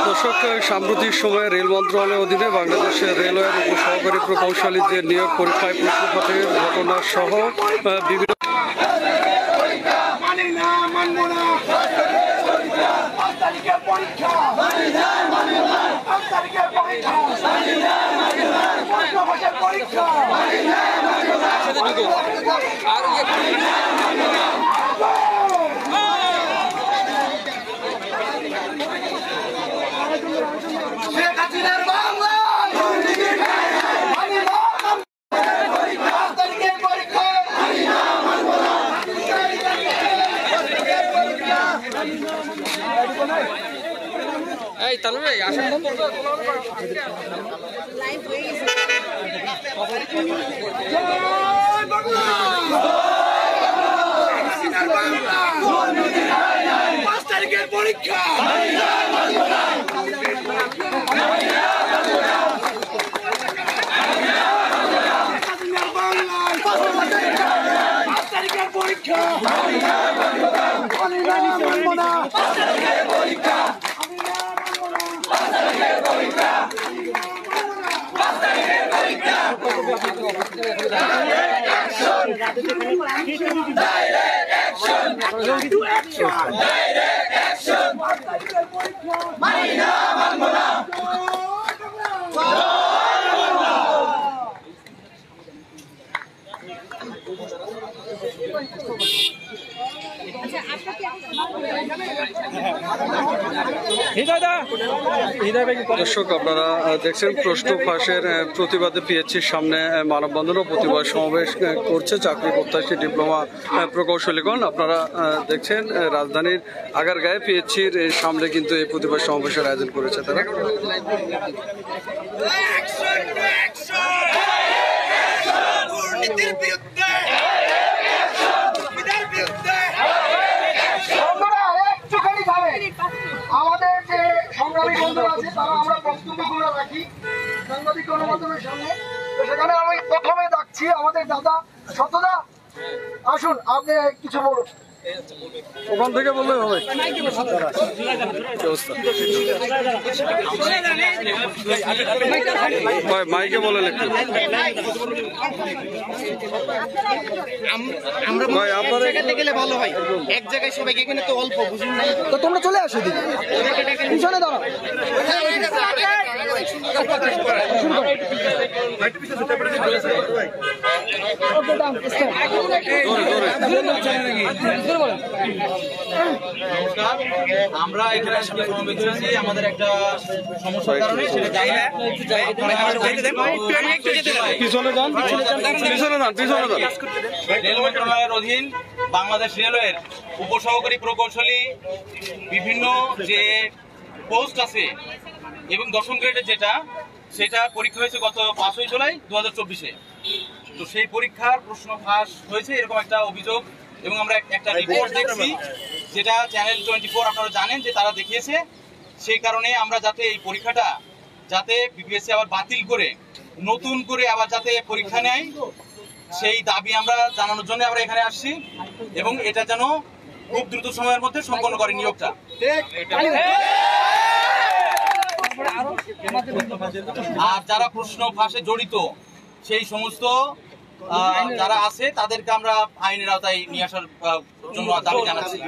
দর্শক, সাম্প্রতিক সময়ে রেল মন্ত্রণালয়ের অধীনে বাংলাদেশের রেলওয়ের উপসহকারী প্রকৌশলীদের নিয়োগ পরীক্ষায় প্রশ্নপত্রের ঘটনা সহ বিভিন্ন পরীক্ষা দর্শক, আপনারা দেখছেন প্রশ্ন ফাঁসের প্রতিবাদে পিএইচসির সামনে মানববন্ধন ও প্রতিবাদ সমাবেশ করছে চাকরি প্রত্যাশী ডিপ্লোমা প্রকৌশলীগণ। আপনারা দেখছেন রাজধানীর আগারগাঁয়ে পিএইচসির সামনে কিন্তু এই প্রতিবাদ সমাবেশের আয়োজন করেছে তারা। আমাদের যে সংগ্রামী বন্ধুরা আছে তারা আমরা বক্তব্যগুলো রাখি সাংবাদিক গণমাধ্যমের সামনে। তো সেখানে আমি প্রথমে ডাকছি আমাদের দাদা শতদা, আসুন আপনি কিছু বলুন। ওখান থেকে বললে হবে। মাইকে বলেন একটু। আমরা গেলে ভালো হয়, এক জায়গায় সবাইকে, এখানে তো অল্প বুঝুন না। তো তোমরা চলে আসো দিদি, পিছনে দাঁড়াও। আমরা এখানে আমাদের একটা সমস্যার কারণে রেল মন্ত্রণালয়ের অধীন বাংলাদেশ রেলওয়ের উপসহকারী প্রকৌশলী বিভিন্ন যে পোস্ট আছে এবং 10ম গ্রেডের সেটা পরীক্ষা হয়েছে গত 5ই জুলাই 2024-এ। তো সেই পরীক্ষার প্রশ্ন ফাঁস হয়েছে এরকম একটা অভিযোগ এবং আমরা একটা রিপোর্ট দেখছি, যেটা চ্যানেল 24 আপনারা জানেন যে তারা দেখিয়েছে। সেই কারণে আমরা যাতে এই পরীক্ষাটা যাতে বিপিএসসি আবার বাতিল করে নতুন করে আবার যাতে পরীক্ষা নেয়, সেই দাবি আমরা জানানোর জন্য আমরা এখানে আসছি এবং এটা যেন খুব দ্রুত সময়ের মধ্যে সম্পন্ন করে নিয়োগটা। আর যারা প্রশ্ন ফাঁসে জড়িত সেই সমস্ত যারা আছে তাদেরকে আমরা আইনের আওতায় নিয়ে আসার জন্য দাবি জানাচ্ছি।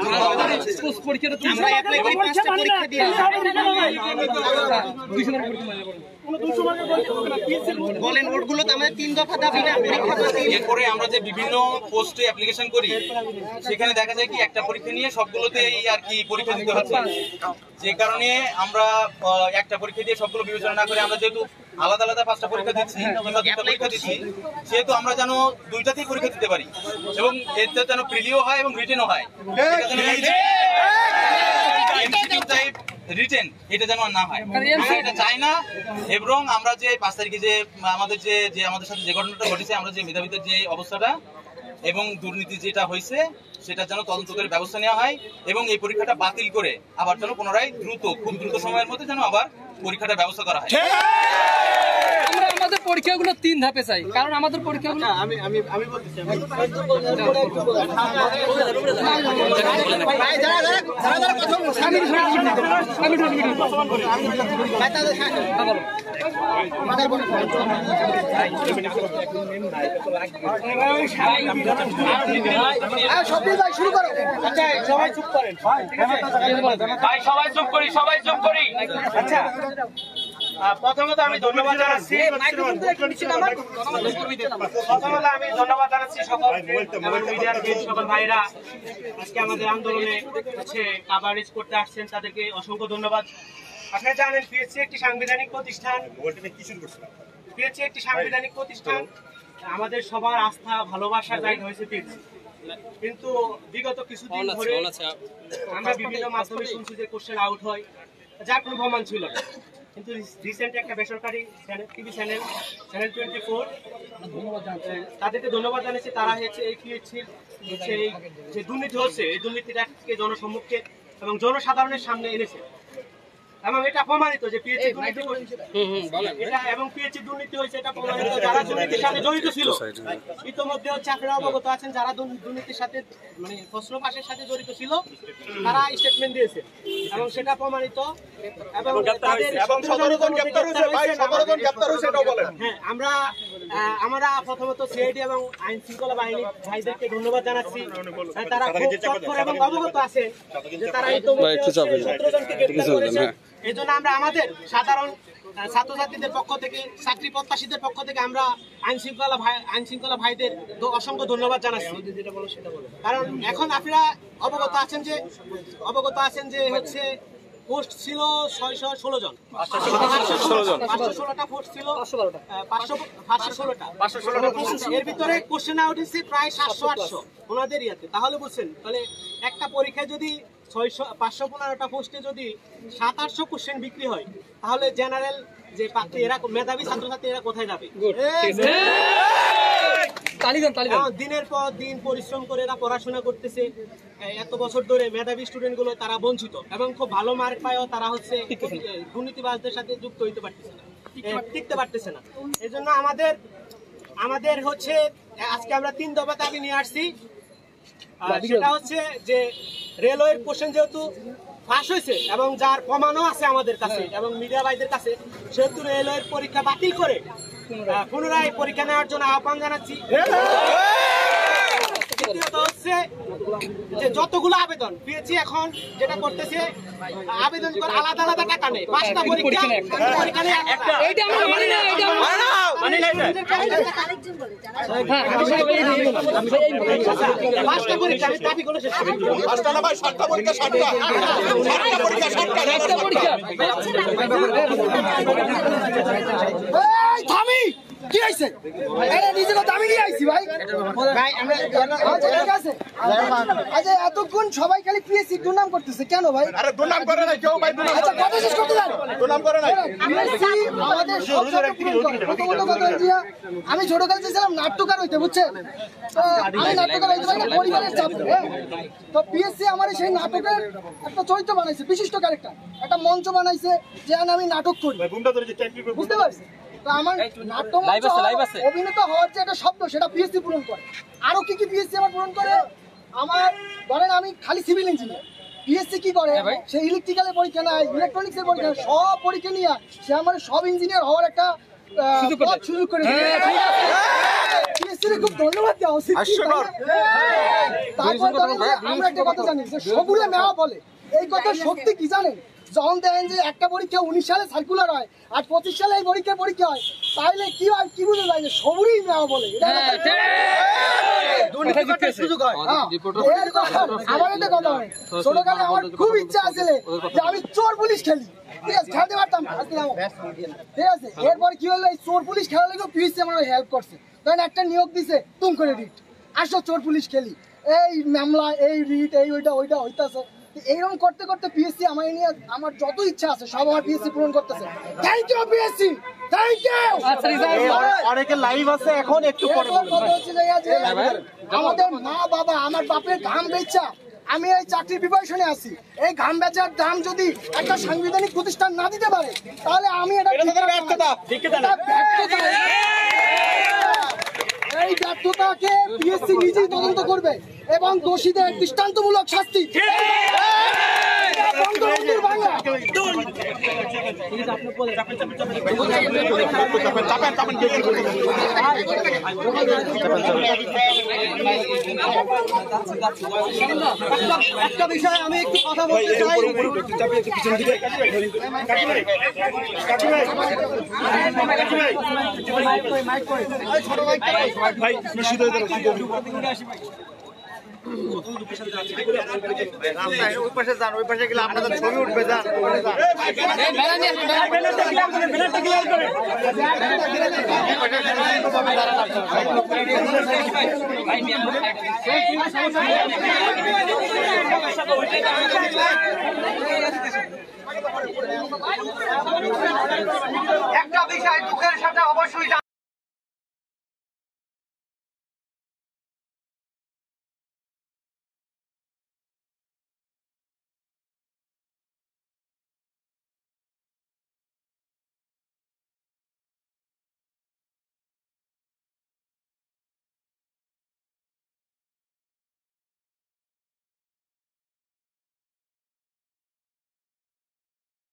এরপরে আমরা যে বিভিন্ন পোস্টে অ্যাপ্লিকেশন করি সেখানে দেখা যায় কি একটা পরীক্ষা নিয়ে সবগুলোতেই আর কি পরীক্ষা দিতে হচ্ছে, যে কারণে আমরা একটা পরীক্ষা দিয়ে সবগুলো বিবেচনা না করে আমরা যেহেতু আলাদা আলাদা 5টা পরীক্ষা দিচ্ছি কিংবা 2টা পরীক্ষা দিচ্ছি, সেহেতু আমরা যেন 2টাতেই পরীক্ষা দিতে পারি এবং এতে যেন প্রিলিও হয় এবং রিটেনও হয়। রিটেন এটা যেন না হয়, এটা চাই না। এবং আমরা যে 5 তারিখে যে আমাদের সাথে যে ঘটনাটা ঘটেছে, আমরা যে মেধাবীদের যে অবস্থাটা এবং দুর্নীতি যেটা হয়েছে সেটা যেন তদন্ত করে ব্যবস্থা নেওয়া হয় এবং এই পরীক্ষাটা বাতিল করে আবার যেন পুনরায় খুব দ্রুত সময়ের মধ্যে যেন আবার পরীক্ষাটা ব্যবস্থা করা হয়। পরীক্ষাগুলো 3 ধাপে চাই, কারণ আমাদের পরীক্ষাগুলো আমি বলতেছি শুরু করো। সবাই চুপ করেন ভাই, সবাই চুপ করি, সবাই চুপ করি। আচ্ছা, প্রথমত আমি ধন্যবাদ জানাচ্ছি সকল মিডিয়ার সকল ভাইরা আজকে আমাদের আন্দোলনে কভারেজ করতে আসছেন, তাদেরকে অসংখ্য ধন্যবাদ। আপনারা জানেন পিএসসি একটি সাংবিধানিক প্রতিষ্ঠান, আমাদের সবার আস্থা ভালোবাসার জায়গা হয়েছে পিএসসি। কিন্তু বিগত কিছুদিন ধরে আমরা বিভিন্ন মাধ্যমে শুনছি যে কোশ্চেন আউট হয়, যার কোনো প্রমাণ ছিল না। কিন্তু রিসেন্ট একটা বেসরকারি টিভি চ্যানেল 24 তাদেরকে ধন্যবাদ জানাচ্ছি। তারা হচ্ছে এই পিএসসির যে দুর্নীতি হচ্ছে, এই দুর্নীতিটাকে জনসম্মুখে এবং জনসাধারণের সামনে এনেছে, এবং এটা প্রমাণিত যে পিএসসি দুর্নীতি এটা এবং পিএসসি দুর্নীতি হয়েছে এটা প্রমাণিত। যারা দুর্নীতির সাথে জড়িত ছিল ইতিমধ্যে হচ্ছে আপনারা অবগত আছেন, যারা দুর্নীতির সাথে মানে প্রশ্ন পাশের সাথে জড়িত ছিল তারা স্টেটমেন্ট দিয়েছে এবং সেটা প্রমাণিত। এবং হ্যাঁ, আমরা প্রথমত সিআইডি এবং আইন শৃঙ্খলা বাহিনী ভাইদেরকে ধন্যবাদ জানাচ্ছি। তারা খুব তৎপর এবং অবগত আছেন যে তারা ইতিমধ্যে 17 জনকে গ্রেফতার করেছে। এই জন্য আমরা আমাদের সাধারণ ছাত্রছাত্রীদের পক্ষ থেকে, চাকরি প্রত্যাশীদের পক্ষ থেকে আমরা আইন শৃঙ্খলা ভাইদের অসংখ্য ধন্যবাদ জানাচ্ছি। কারণ এখন আপনারা অবগত আছেন যে হচ্ছে পোস্ট ছিল 616 জন, 516টা পোস্ট ছিল, 516টা। এর ভিতরে কোশ্চেন আউট হচ্ছে প্রায় 700-800 ওনাদের ইয়াতে। তাহলে বুঝছেন, তাহলে একটা পরীক্ষায় যদি 515টা পোস্টে যদি 700-800 কোশ্চেন বিক্রি হয়, তাহলে জেনারেল যে প্রার্থী এরা মেধাবী ছাত্রছাত্রী এরা কোথায় যাবে? দিনের পর দিন পরিশ্রম করে এরা পড়াশোনা করতেছে, এত বছর ধরে মেধাবী স্টুডেন্ট গুলো তারা বঞ্চিত এবং খুব ভালো মার্ক পায়ও তারা হচ্ছে দুর্নীতিবাজদের সাথে যুক্ত হইতে পারতেছে না, টিকতে পারতেছে না। এই জন্য আমাদের হচ্ছে আজকে আমরা 3 দফা দাবি নিয়ে আসছি। সেটা হচ্ছে যে রেলওয়ের কোশ্চেন যেহেতু ফাঁস হয়েছে এবং যার প্রমাণও আছে আমাদের কাছে এবং মিডিয়া ভাইদের কাছে, সেহেতু রেলওয়ের পরীক্ষা বাতিল করে পুনরায় পরীক্ষা নেওয়ার জন্য আহ্বান জানাচ্ছি। দ্বিতীয়ত হচ্ছে যে যতগুলো আবেদন পিএসসি এখন যেটা করতেছে, আবেদন করে আলাদা আলাদা টাকা নেই, 5টা পরীক্ষা নেই, এইটা আমরা মানি না, এইটা আমরা মানি না। 5টা পরীক্ষা আমি দাবি করে শেষ করি। 5টা না ভাই, 7টা পরীক্ষা, 7টা পরীক্ষা, 7টা পরীক্ষা। এই থামি কি হইছে? আরে নিজে কথা আমি কি আইছি ভাই? ভাই আমরা ঠিক আছে। আচ্ছা এতক্ষণ সবাই খালি পিএসসি দুর্নাম করতেছে কেন ভাই? আরে দুর্নাম করে না কেউ ভাই, দুর্নাম। আচ্ছা কথা শেষ করতে দাও। দুর্নাম করে না পিএসসি আমাদের সব প্রথমত কথা হচ্ছে আমি ছোটকালে ছিলাম নাট্যকার হইতে, বুঝছেন? তো আমি নাট্যকার হইতে পারি না, পরিবারের চাপ। তো পিএসসি আমার সেই নাটকের একটা চরিত্র বানাইছে, বিশিষ্ট ক্যারেক্টার, একটা মঞ্চ বানাইছে যে আমি নাটক করি, বুঝতে পারছি? আমার নাট্য অভিনেতা হওয়ার যে একটা শব্দ সেটা পিএসসি পূরণ করে। আরো কি কি পিএসসি আমার পূরণ করে? আমার ধরেন আমি খালি সিভিল ইঞ্জিনিয়ার, পিএসসি কি করে? সে ইলেকট্রিক্যালের পরীক্ষা নেয়, ইলেকট্রনিক্সের পরীক্ষা নেয়, সব পরীক্ষা নিয়ে সে আমার সব ইঞ্জিনিয়ার হওয়ার একটা সুযোগ করে দিয়েছে। পিএসসি খুব ধন্যবাদ দেওয়া উচিত। তারপর ধরেন যে আমরা একটা কথা জানি যে সবুরে মেওয়া বলে, এই কথা সত্যি কি জানেন? যখন দেখেন যে একটা পরীক্ষা 19 সালে সার্কুলার হয় আর 25 সালে এই পরীক্ষা হয়, তাইলে কি হয় কি বুঝে যায় যে সবুরই মেওয়া বলে। আমার একটা কথা হয়, ছোটকালে আমার খুব ইচ্ছা আছে যে আমি চোর পুলিশ খেলি, ঠিক আছে, খেলতে পারতাম, ঠিক আছে। এরপর কি হলো, এই চোর পুলিশ খেলা লেগে পিএসসি আমার হেল্প করছে। ধরেন একটা নিয়োগ দিছে, তুম করে রিট, আসো চোর পুলিশ খেলি, এই মামলা, এই রিট, এই ওইটা হইতাছে। এইরকম করতে করতে পিএসসি আমার নিয়ে আমার যত ইচ্ছা আছে সব আমার পিএসসি পূরণ করতেছে। Thank you PSC, thank you. অনেকে লাইভ আছে এখন, একটু পরে আমাদের মা বাবা, আমার বাপের ঘাম বেচা আমি এই চাকরির প্রিপারেশনে আছি। এই ঘাম বেচার দাম যদি একটা সাংবিধানিক প্রতিষ্ঠান না দিতে পারে তাহলে আমি এটা ব্যর্থতা। এই ব্যর্থতাকে পিএসসি নিজেই তদন্ত করবে এবং দোষীদের দৃষ্টান্তমূলক শাস্তি। বঙ্গবন্ধুর বাংলা। একটা বিষয় আমি একটু কথা বলতে চাই। ওই পাশে যান, ওই পাশে গেলে আপনাদের ছবি উঠবে, যান। একটা বিষয় দুঃখের সাথে অবশ্যই